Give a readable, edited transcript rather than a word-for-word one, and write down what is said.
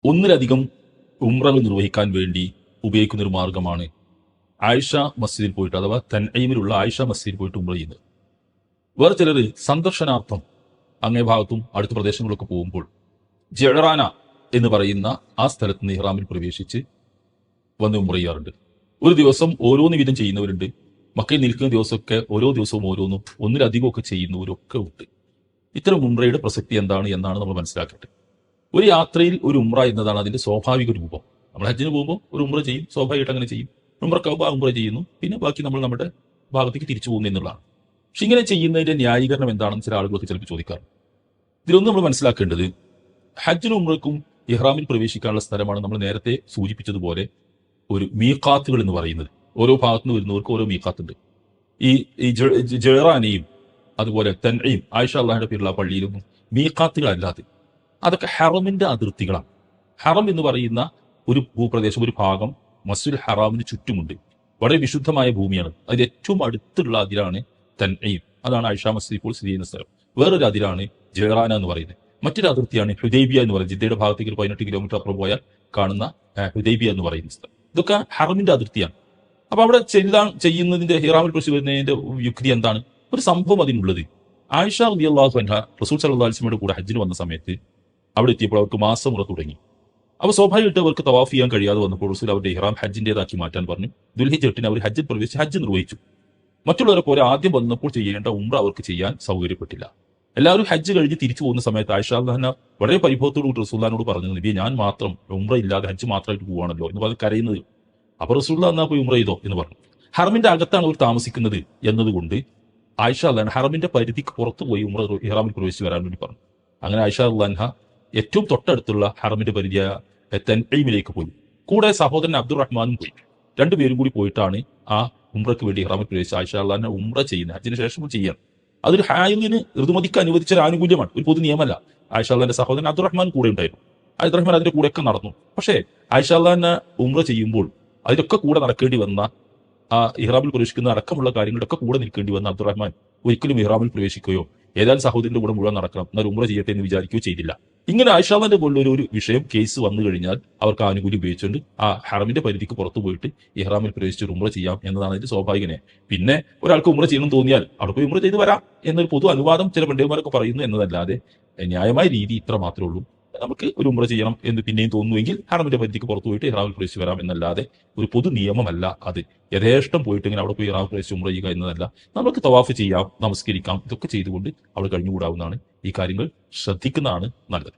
ഒന്നിലധികം ഉംറകൾ നിർവഹിക്കാൻ വേണ്ടി ഉപയോഗിക്കുന്ന ഒരു മാർഗമാണ് ആയിഷ മസ്ജിദിൽ പോയിട്ട്, അഥവാ തൻഈമിലുള്ള ആയിഷ മസ്ജിദിൽ പോയിട്ട് ഉംറ ചെയ്യുന്നത്. വേറെ ചിലർ സന്ദർശനാർത്ഥം അങ്ങേ ഭാഗത്തും അടുത്ത പ്രദേശങ്ങളിലൊക്കെ പോകുമ്പോൾ ജെഹറാന എന്ന് പറയുന്ന ആ സ്ഥലത്ത് നിന്ന് ഇഹ്റാമിൽ പ്രവേശിച്ച് വന്ന് ഉംറ ചെയ്യാറുണ്ട്. ഒരു ദിവസം ഓരോന്ന് വീതം ചെയ്യുന്നവരുണ്ട്. മക്കയിൽ നിൽക്കുന്ന ദിവസമൊക്കെ ഓരോ ദിവസവും ഓരോന്നും ഒന്നിലധികമൊക്കെ ചെയ്യുന്നവരൊക്കെ ഉണ്ട്. ഇത്തരം ഉംറയുടെ പ്രസക്തി എന്താണ് എന്നാണ് നമ്മൾ മനസ്സിലാക്കേണ്ടത്. ഒരു യാത്രയിൽ ഒരു ഉംറ എന്നതാണ് അതിന്റെ സ്വാഭാവിക രൂപം. നമ്മൾ ഹജ്ജിന് പോകുമ്പോൾ ഒരു ഉംറ ചെയ്യും, സ്വാഭാവികമായിട്ട് അങ്ങനെ ചെയ്യും. ഉംറക്കാവുമ്പോൾ ആ ഉംറ ചെയ്യുന്നു, പിന്നെ ബാക്കി നമ്മൾ നമ്മുടെ ഭാഗത്തേക്ക് തിരിച്ചു പോകുന്നു എന്നുള്ളതാണ്. പക്ഷെ ഇങ്ങനെ ചെയ്യുന്നതിന്റെ ന്യായീകരണം എന്താണെന്ന് ചില ആളുകളൊക്കെ ചിലപ്പോൾ ചോദിക്കാറുണ്ട്. ഇതിലൊന്നും നമ്മൾ മനസ്സിലാക്കേണ്ടത്, ഹജ്ജിനും ഉംറക്കും ഇഹ്റാമിൽ പ്രവേശിക്കാനുള്ള സ്ഥലമാണ് നമ്മൾ നേരത്തെ സൂചിപ്പിച്ചതുപോലെ ഒരു മീഖാത്തുകൾ എന്ന് പറയുന്നത്. ഓരോ ഭാഗത്തു നിന്ന് വരുന്നവർക്ക് ഓരോ മീഖാത്തുണ്ട്. ഈ ജെഹ്റാനെയും അതുപോലെ തൻഈം ആയിഷ അള്ളാഹിന്റെ പേരുള്ള പള്ളിയിലൊന്നും മീഖാത്തുകളല്ലാതെ അതൊക്കെ ഹറമിന്റെ അതിർത്തികളാണ്. ഹറം എന്ന് പറയുന്ന ഒരു ഭൂപ്രദേശം, ഒരു ഭാഗം മസ്ജിദുൽ ഹറാമിന് ചുറ്റുമുണ്ട്. വളരെ വിശുദ്ധമായ ഭൂമിയാണ്. അതിൽ ഏറ്റവും അടുത്തുള്ള അതിരാണ് തൻഈം. അതാണ് ആയിഷ മസ്ജിദ് ഇപ്പോൾ സ്ഥിതി ചെയ്യുന്ന സ്ഥലം. വേറൊരു അതിരാണ് ജെഹ്റാന എന്ന് പറയുന്നത്. മറ്റൊരു അതിർത്തിയാണ് ഹുദൈബിയ എന്ന് പറയുന്നത്. ജിദ്ദയുടെ ഭാഗത്തേക്ക് 18 കിലോമീറ്റർ അപ്പുറം പോയാൽ കാണുന്ന ഹുദൈബിയ എന്ന് പറയുന്ന സ്ഥലം. ഇതൊക്കെ ഹറമിന്റെ അതിർത്തിയാണ്. അപ്പൊ അവിടെ ചെയ്യുന്നതിന്റെ ഹിറാമിൽ പ്രവേശിച്ച് വരുന്നതിന്റെ യുക്തി എന്താണ്? ഒരു സംഭവം അതിനുള്ളത്. ആയിഷ റളിയല്ലാഹു അൻഹ റസൂൽ സല്ലല്ലാഹു അലൈഹി വസല്ലമയുടെ കൂടെ ഹജ്ജിന് വന്ന സമയത്ത് അവിടെ എത്തിയപ്പോൾ അവർക്ക് മാസമുറ തുടങ്ങി. അപ്പോൾ സ്വാഭാവികമായിട്ട് അവർക്ക് തവാഫ് ചെയ്യാൻ കഴിയാതെ വന്നപ്പോൾ റസൂൽ അവരുടെ ഇഹ്റാം ഹജ്ജിന്റേതാക്കി മാറ്റാൻ പറഞ്ഞു. ദുൽഹിജ്ജ് 8 അവർ ഹജ്ജിൽ പ്രവേശിച്ച് ഹജ്ജ് നിർവഹിച്ചു. മറ്റുള്ളവരെ പോലെ ആദ്യം വന്നപ്പോൾ ചെയ്യേണ്ട ഉംറ അവർക്ക് ചെയ്യാൻ സൗകര്യപ്പെട്ടില്ല. എല്ലാവരും ഹജ്ജ് കഴിഞ്ഞ് തിരിച്ചു പോകുന്ന സമയത്ത് ആയിഷ റളിയല്ലാഹു വളരെ പരിഭവത്തോടുകൂടി റസൂലുള്ളാഹിനോട് പറഞ്ഞു, നബിയെ ഞാൻ മാത്രം ഉംറ ഇല്ലാതെ ഹജ്ജ് മാത്രമായിട്ട് പോവാണല്ലോ എന്ന് പറഞ്ഞ് കരയുന്നത്. അപ്പോൾ റസൂലുള്ളാഹി എന്നാ പോയി ഉംറ ചെയ്തോ എന്ന് പറഞ്ഞു. ഹറമിന്റെ അകത്താണ് അവർ താമസിക്കുന്നത് എന്നതുകൊണ്ട് ആയിഷ റളിയല്ലാഹു ഹറമിന്റെ പരിധിക്ക് പുറത്തു പോയി ഉംറ ഇഹ്റാമിൽ പ്രവേശിച്ച് വരാൻ വേണ്ടി പറഞ്ഞു. അങ്ങനെ ആയിഷ റളിയല്ലാഹു ഏറ്റവും തൊട്ടടുത്തുള്ള ഹറമിന്റെ പരിധിയായ തൻഈമിലേക്ക് പോയി. കൂടെ സഹോദരൻ അബ്ദുറഹ്മാനും പോയി. രണ്ടുപേരും കൂടി പോയിട്ടാണ് ആ ഉംറയ്ക്ക് വേണ്ടി ഇഹ്റാമിൽ പ്രവേശിച്ച് ആയിഷ റളിയല്ലാഹു ഉംറ ചെയ്യുന്നത്. ഹജ്ജിന് ശേഷം ചെയ്യാൻ അതൊരു ഹായിലിന് ഋതുമതിക്ക് അനുവദിച്ച ഒരു ആനുകൂല്യമാണ്, ഒരു പൊതു നിയമമല്ല. ആയിഷ റളിയല്ലാഹുവിന്റെ സഹോദരൻ അബ്ദുറഹ്മാൻ കൂടെ ഉണ്ടായിരുന്നു. അബ്ദുറഹ്മാൻ അതിന്റെ കൂടെയൊക്കെ നടന്നു. പക്ഷേ ആയിഷ റളിയല്ലാഹു ഉംറ ചെയ്യുമ്പോൾ അതിലൊക്കെ കൂടെ നടക്കേണ്ടി വന്ന, ആ ഇഹ്റാമിൽ പ്രവേശിക്കുന്ന അടക്കമുള്ള കാര്യങ്ങളൊക്കെ കൂടെ നിൽക്കേണ്ടി വന്ന അബ്ദുറഹ്മാൻ ഒരിക്കലും ഇഹ്റാമിൽ പ്രവേശിക്കുകയോ ഏതായാലും സഹോദരന്റെ കൂടെ മുഴുവൻ നടക്കണം, എന്നാൽ ഉംറ ചെയ്യട്ടെ എന്ന് വിചാരിക്കുകയോ ചെയ്തില്ല. ഇങ്ങനെ ആയിഷാന്റെ പോലുള്ള ഒരു വിഷയം, കേസ് വന്നു കഴിഞ്ഞാൽ അവർക്ക് ആനുകൂല്യം ഉപയോഗിച്ചുകൊണ്ട് ആ ഹറമിന്റെ പരിധിക്ക് പുറത്തു പോയിട്ട് ഇഹ്റാമിൽ പ്രവേശിച്ച് ഉംറ ചെയ്യാം എന്നതാണ് അതിന്റെ സ്വാഭാവികനെ. പിന്നെ ഒരാൾക്ക് ഉംറ ചെയ്യണം തോന്നിയാൽ അവിടെ പോയി ഉംറ ചെയ്ത് വരാം എന്നൊരു പൊതു അനുവാദം ചില പണ്ഡിതന്മാരൊക്കെ പറയുന്നു എന്നതല്ലാതെ ന്യായമായ രീതി ഇത്ര മാത്രമേ ഉള്ളൂ. നമുക്ക് ഒരു ഉംറ ചെയ്യണം എന്ന് പിന്നെയും തോന്നുമെങ്കിൽ ഹറമിന്റെ പരിധിക്ക് പുറത്തു പോയിട്ട് ഇഹ്റാമിൽ പ്രവേശിച്ച് വരാം എന്നല്ലാതെ ഒരു പൊതു നിയമമല്ല അത്. യഥേഷ്ടം പോയിട്ട് ഇങ്ങനെ അവിടെ പോയി ഇഹ്റാമിൽ പ്രവേശിച്ച് ഉംറ ചെയ്യുക എന്നതല്ല. നമുക്ക് തവാഫ് ചെയ്യാം, നമസ്കരിക്കാം, ഇതൊക്കെ ചെയ്തുകൊണ്ട് അവിടെ കഴിഞ്ഞുകൂടാവുന്നതാണ്. ഈ കാര്യങ്ങൾ ശ്രദ്ധിക്കുന്നതാണ് നല്ലത്.